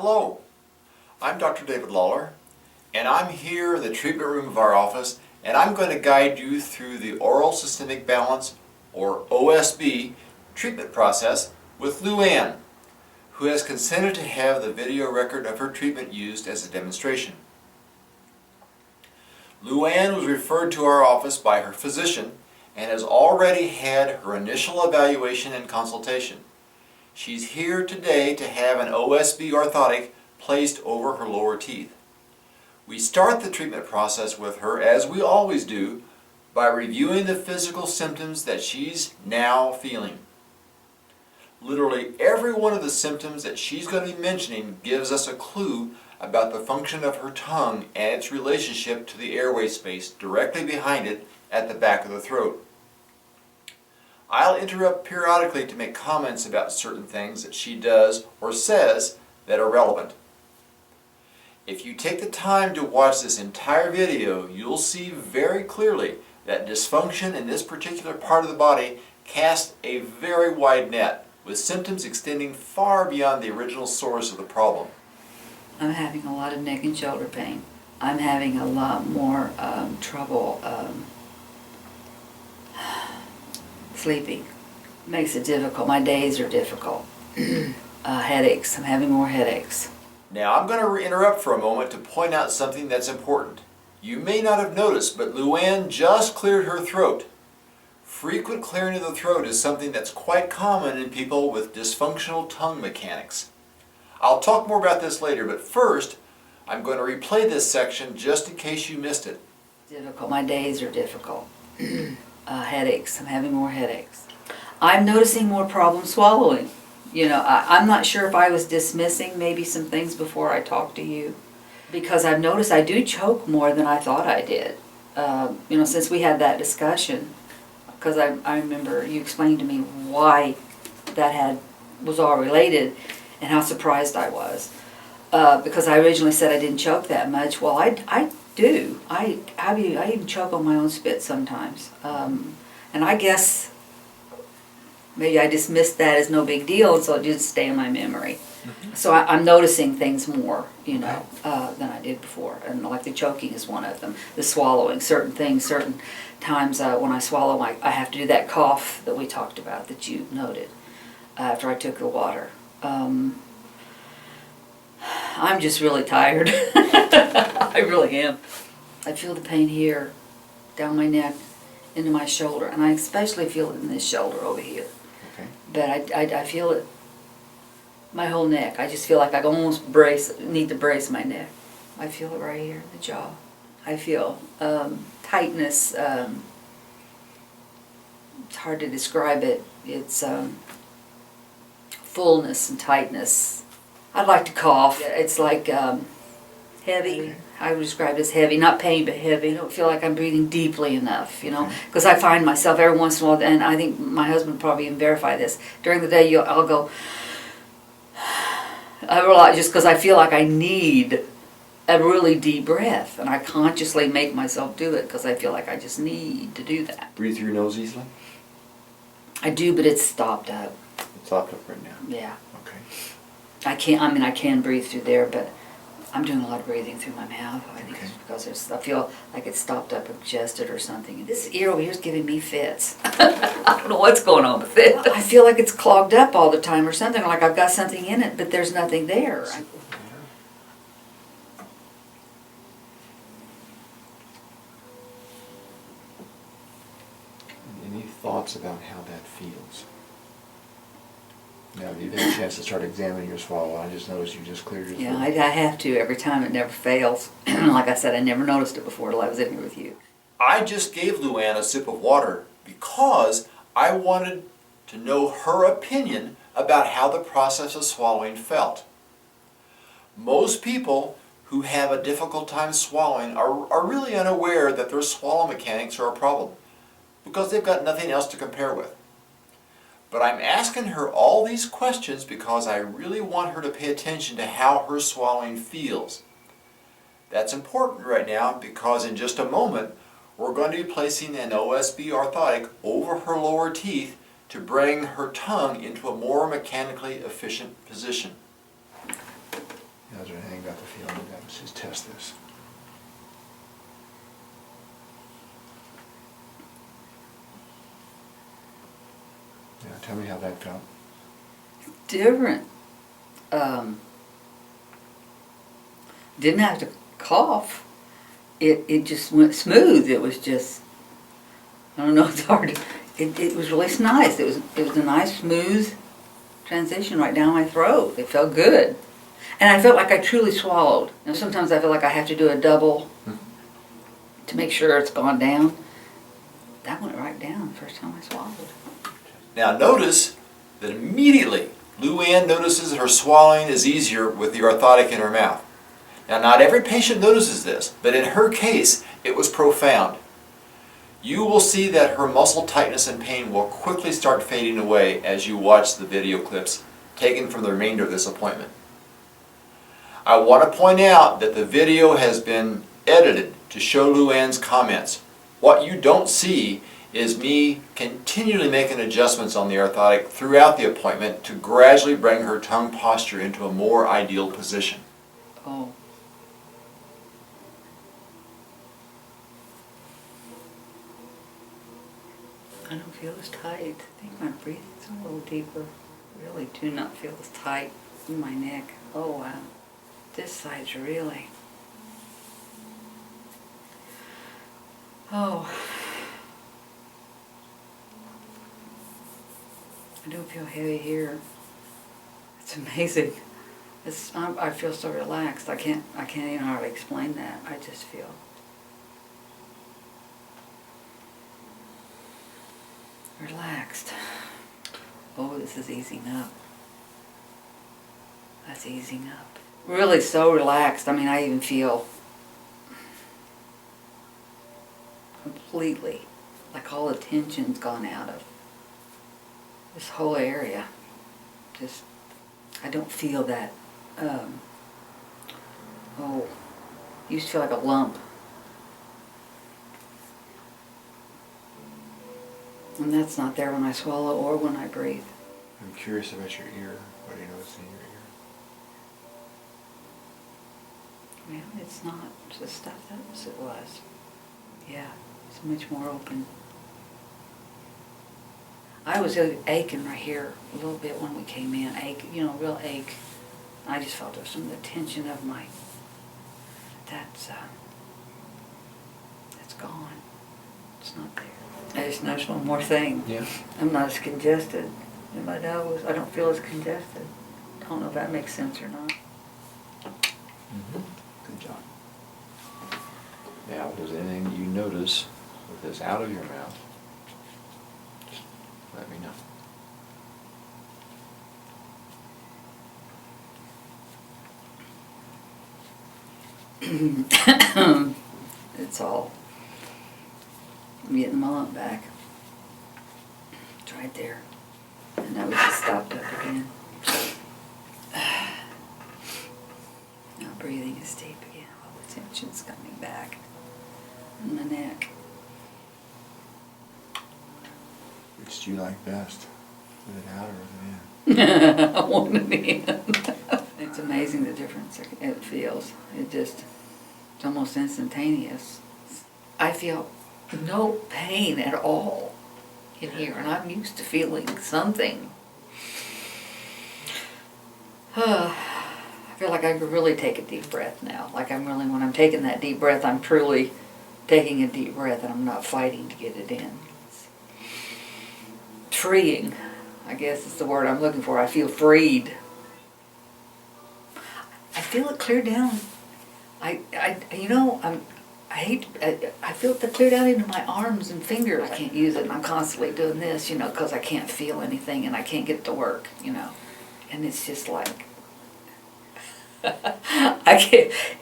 Hello, I'm Dr. David Lawler, and I'm here in the treatment room of our office, and I'm going to guide you through the oral systemic balance, or OSB, treatment process with Lou Ann, who has consented to have the video record of her treatment used as a demonstration. Lou Ann was referred to our office by her physician and has already had her initial evaluation and consultation. She's here today to have an OSB orthotic placed over her lower teeth. We start the treatment process with her, as we always do, by reviewing the physical symptoms that she's now feeling. Literally every one of the symptoms that she's going to be mentioning gives us a clue about the function of her tongue and its relationship to the airway space directly behind it at the back of the throat. I'll interrupt periodically to make comments about certain things that she does or says that are relevant. If you take the time to watch this entire video, you'll see very clearly that dysfunction in this particular part of the body casts a very wide net, with symptoms extending far beyond the original source of the problem. I'm having a lot of neck and shoulder pain. I'm having a lot more trouble sleeping. Makes it difficult. My days are difficult. Headaches. I'm having more headaches. Now I'm going to interrupt for a moment to point out something that's important. You may not have noticed, but Lou Ann just cleared her throat. Frequent clearing of the throat is something that's quite common in people with dysfunctional tongue mechanics. I'll talk more about this later, but first I'm going to replay this section just in case you missed it. Difficult. My days are difficult. Headaches. I'm having more headaches. I'm noticing more problems swallowing. You know, I'm not sure if I was dismissing maybe some things before I talked to you, because I've noticed I do choke more than I thought I did. You know, since we had that discussion, because I remember you explained to me why that was all related and how surprised I was. Because I originally said I didn't choke that much. Well, I do. I even choke on my own spit sometimes. And I guess maybe I dismissed that as no big deal, and so it didn't stay in my memory. Mm-hmm. So I'm noticing things more, you know, than I did before. And like the choking is one of them. The swallowing, certain things, certain times when I swallow, I have to do that cough that we talked about, that you noted, after I took the water. I'm just really tired. I really am. I feel the pain here, down my neck, into my shoulder, and I especially feel it in this shoulder over here. Okay. But I feel it, my whole neck. I just feel like I almost need to brace my neck. I feel it right here in the jaw. I feel tightness. It's hard to describe it. It's fullness and tightness. I'd like to cough. It's like heavy. I would describe it as heavy, not pain, but heavy. I don't feel like I'm breathing deeply enough, you know, because I find myself every once in a while, and I think my husband would probably even verify this, during the day I'll go, just because I feel like I need a really deep breath, and I consciously make myself do it because I feel like I just need to do that. Breathe through your nose easily? I do, but it's stopped up. It's stopped up right now? Yeah. Okay. I can breathe through there, but I'm doing a lot of breathing through my mouth. I think it's because I feel like it's stopped up or congested or something. This ear over here is giving me fits. I don't know what's going on with it. I feel like it's clogged up all the time or something, like I've got something in it, but there's nothing there. Any thoughts about how that feels? Now, you've had a chance to start examining your swallow. I just noticed you just cleared your throat. Yeah, I have to every time. It never fails. Like I said, I never noticed it before till I was in here with you. I just gave Lou Ann a sip of water because I wanted to know her opinion about how the process of swallowing felt. Most people who have a difficult time swallowing are really unaware that their swallow mechanics are a problem because they've got nothing else to compare with. But I'm asking her all these questions because I really want her to pay attention to how her swallowing feels. That's important right now because in just a moment we're going to be placing an OSB orthotic over her lower teeth to bring her tongue into a more mechanically efficient position. Is there anything about the feeling? Let's just test this. Yeah, tell me how that felt. Different. Didn't have to cough. It just went smooth. It was just, I don't know, it's hard to, it was really nice. It was a nice smooth transition right down my throat. It felt good. And I felt like I truly swallowed. You know, sometimes I feel like I have to do a double to make sure it's gone down. That went right down the first time I swallowed. Now notice that immediately Luann notices that her swallowing is easier with the orthotic in her mouth. Now not every patient notices this, but in her case it was profound. You will see that her muscle tightness and pain will quickly start fading away as you watch the video clips taken from the remainder of this appointment. I want to point out that the video has been edited to show Luann's comments. What you don't see is me continually making adjustments on the orthotic throughout the appointment to gradually bring her tongue posture into a more ideal position. Oh. I don't feel as tight. I think my breathing's a little deeper. I really do not feel as tight in my neck. Oh wow. This side's really. Oh. I don't feel heavy here. It's amazing. I feel so relaxed. I can't even hardly explain that. I just feel relaxed. Oh, this is easing up. That's easing up. Really so relaxed. I mean, I even feel completely like all the tension's gone out of this whole area. Just, I don't feel that, used to feel like a lump. And that's not there when I swallow or when I breathe. I'm curious about your ear. What do you notice in your ear? Well, it's not the stuff that it was. Yeah, it's much more open. I was aching right here a little bit when we came in. Real ache. I just felt some of the tension of my, that's gone. It's not there. I just noticed one more thing. Yeah. I'm not as congested in my nose. I don't feel as congested. I don't know if that makes sense or not. Mm-hmm. Good job. Now, if there's anything you notice with this out of your mouth, just let me know. It's all, I'm getting my lump back. It's right there. And now we just stopped up again. Now breathing is deep again. All the tension's coming back in my neck. Which do you like best? With it out or with it in? I want it in. It's amazing the difference it feels. It's almost instantaneous. I feel no pain at all in here, and I'm used to feeling something. I feel like I could really take a deep breath now. Like when I'm taking that deep breath, I'm truly taking a deep breath and I'm not fighting to get it in. It's freeing, I guess is the word I'm looking for. I feel freed. I feel it clear down. I feel it clear down into my arms and fingers. I can't use it, and I'm constantly doing this, because I can't feel anything and I can't get it to work, And it's just like,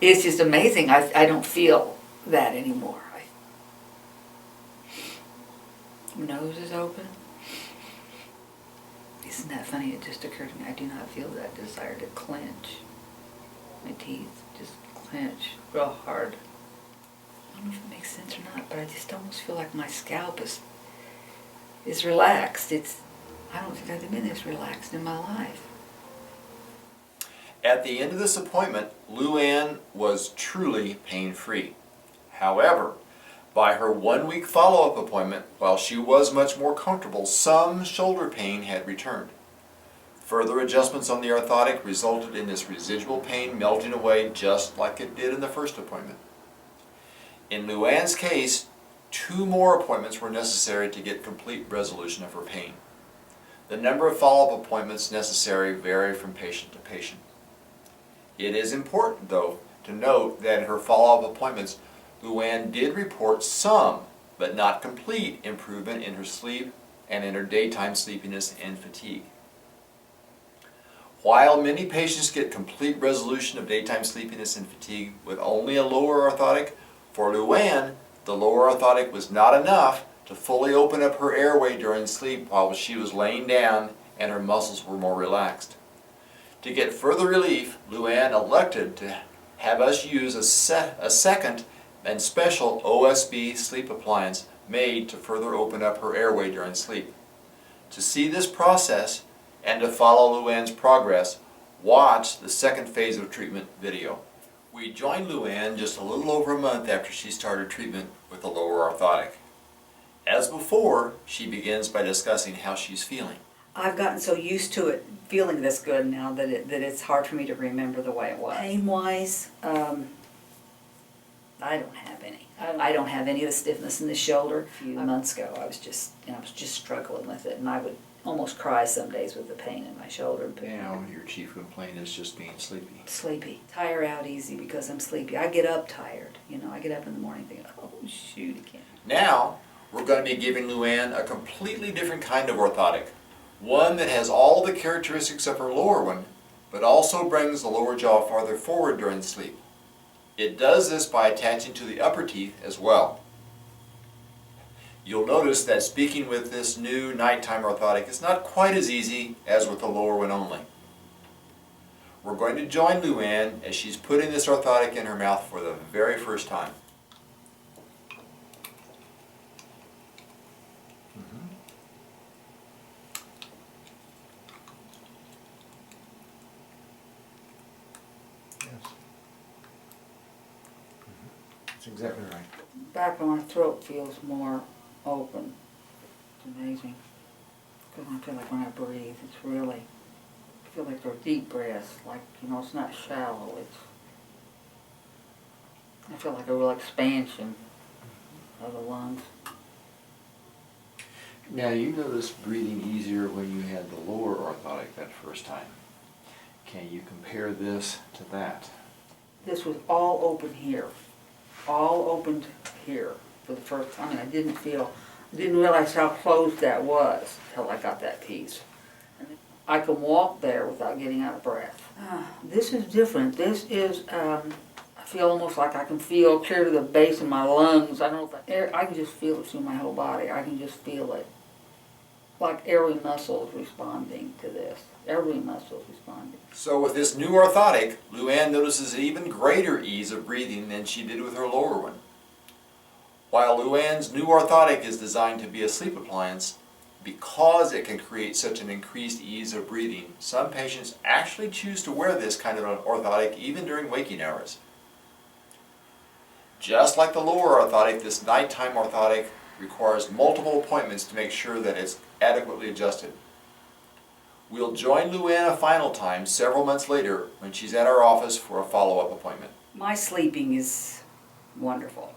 it's just amazing. I don't feel that anymore. My nose is open. Isn't that funny? It just occurred to me. I do not feel that desire to clench. My teeth just clench real hard. I don't know if it makes sense or not, but I just almost feel like my scalp is relaxed. I don't think I've been this relaxed in my life. At the end of this appointment, Luann was truly pain-free. However, by her 1-week follow-up appointment, while she was much more comfortable, some shoulder pain had returned. Further adjustments on the orthotic resulted in this residual pain melting away just like it did in the first appointment. In Luann's case, 2 more appointments were necessary to get complete resolution of her pain. The number of follow-up appointments necessary vary from patient to patient. It is important, though, to note that in her follow-up appointments, Luann did report some, but not complete, improvement in her sleep and in her daytime sleepiness and fatigue. While many patients get complete resolution of daytime sleepiness and fatigue with only a lower orthotic, for Luann, the lower orthotic was not enough to fully open up her airway during sleep while she was laying down and her muscles were more relaxed. To get further relief, Luann elected to have us use a second and special OSB sleep appliance made to further open up her airway during sleep. To see this process and to follow Luann's progress, watch the second phase of treatment video. We joined Luann just a little over a month after she started treatment with the lower orthotic. As before, she begins by discussing how she's feeling. I've gotten so used to it feeling this good now that it's hard for me to remember the way it was. Pain-wise, I don't have any. I don't have any of the stiffness in the shoulder. A few months ago, I was just struggling with it, and I would almost cry some days with the pain in my shoulder. Now, your chief complaint is just being sleepy. Sleepy. Tire out easy because I'm sleepy. I get up tired. I get up in the morning thinking, oh shoot, I can't. Now, we're going to be giving Luann a completely different kind of orthotic. One that has all the characteristics of her lower one, but also brings the lower jaw farther forward during sleep. It does this by attaching to the upper teeth as well. You'll notice that speaking with this new nighttime orthotic is not quite as easy as with the lower one only. We're going to join Luann as she's putting this orthotic in her mouth for the very first time. That's exactly right. Back of my throat feels more open. It's amazing. Because I feel like when I breathe, it's really, I feel like they're deep breaths. Like, it's not shallow. I feel like a real expansion of the lungs. Now, you noticed breathing easier when you had the lower orthotic that first time. Can you compare this to that? This was all open here. All opened here for the first time. I didn't realize how close that was until I got that piece. And I can walk there without getting out of breath. This is different. This is, I feel almost like I can feel clear to the base of my lungs. I don't know if I can just feel it through my whole body. I can just feel it. Like every muscle is responding to this. Every muscle is responding. So with this new orthotic, Luann notices an even greater ease of breathing than she did with her lower one. While Luann's new orthotic is designed to be a sleep appliance, because it can create such an increased ease of breathing, some patients actually choose to wear this kind of an orthotic even during waking hours. Just like the lower orthotic, this nighttime orthotic requires multiple appointments to make sure that it's adequately adjusted. We'll join Luann a final time several months later when she's at our office for a follow-up appointment. My sleeping is wonderful.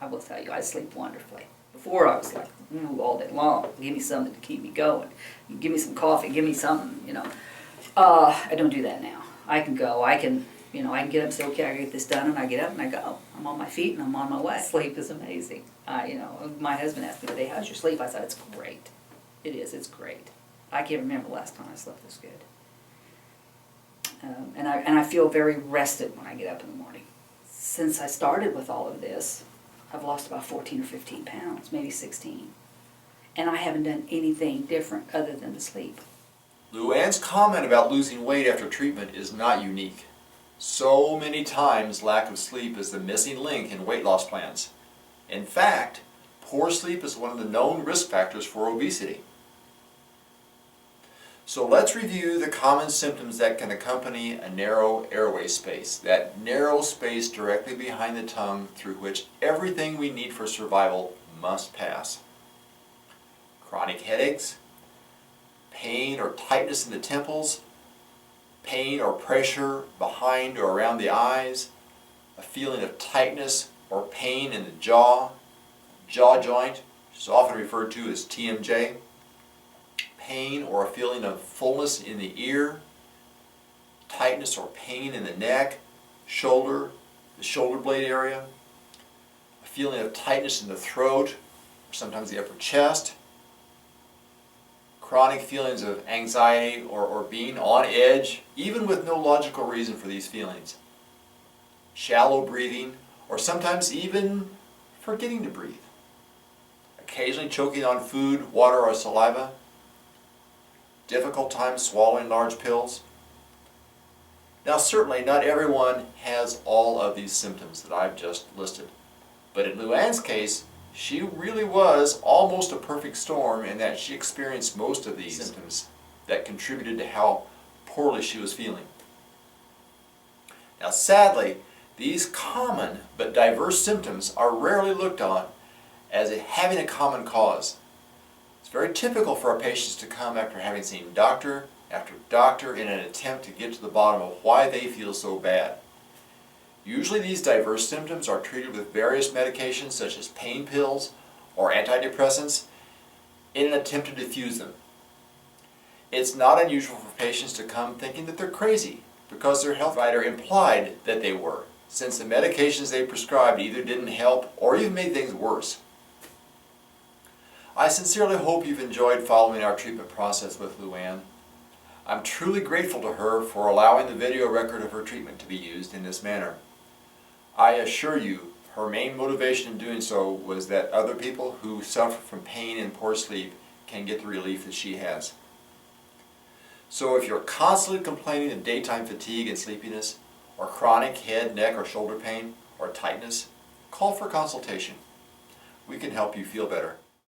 I will tell you, I sleep wonderfully. Before I was like, all day long. Give me something to keep me going. Give me some coffee, give me something, I don't do that now. I can go, I can get up and say, okay, I get this done, and I get up and I go. I'm on my feet and I'm on my way. Sleep is amazing. My husband asked me today, how's your sleep? I said, it's great. It is, it's great. I can't remember the last time I slept this good. And I feel very rested when I get up in the morning. Since I started with all of this, I've lost about 14 or 15 pounds, maybe 16. And I haven't done anything different other than to sleep. Luann's comment about losing weight after treatment is not unique. So many times lack of sleep is the missing link in weight loss plans. In fact, poor sleep is one of the known risk factors for obesity. So let's review the common symptoms that can accompany a narrow airway space, that narrow space directly behind the tongue through which everything we need for survival must pass. Chronic headaches, pain or tightness in the temples, pain or pressure behind or around the eyes, a feeling of tightness or pain in the jaw joint, which is often referred to as TMJ, pain or a feeling of fullness in the ear, tightness or pain in the neck, shoulder, the shoulder blade area, a feeling of tightness in the throat, or sometimes the upper chest, chronic feelings of anxiety or being on edge, even with no logical reason for these feelings, shallow breathing, or sometimes even forgetting to breathe, occasionally choking on food, water, or saliva, difficult time swallowing large pills. Now certainly not everyone has all of these symptoms that I've just listed, but in Luann's case, she really was almost a perfect storm in that she experienced most of these symptoms that contributed to how poorly she was feeling. Now sadly, these common but diverse symptoms are rarely looked on as having a common cause. It's very typical for our patients to come after having seen doctor after doctor in an attempt to get to the bottom of why they feel so bad. Usually these diverse symptoms are treated with various medications such as pain pills or antidepressants in an attempt to diffuse them. It's not unusual for patients to come thinking that they're crazy because their health provider implied that they were, since the medications they prescribed either didn't help or even made things worse. I sincerely hope you've enjoyed following our treatment process with Luann. I'm truly grateful to her for allowing the video record of her treatment to be used in this manner. I assure you, her main motivation in doing so was that other people who suffer from pain and poor sleep can get the relief that she has. So if you're constantly complaining of daytime fatigue and sleepiness, or chronic head, neck, or shoulder pain, or tightness, call for consultation. We can help you feel better.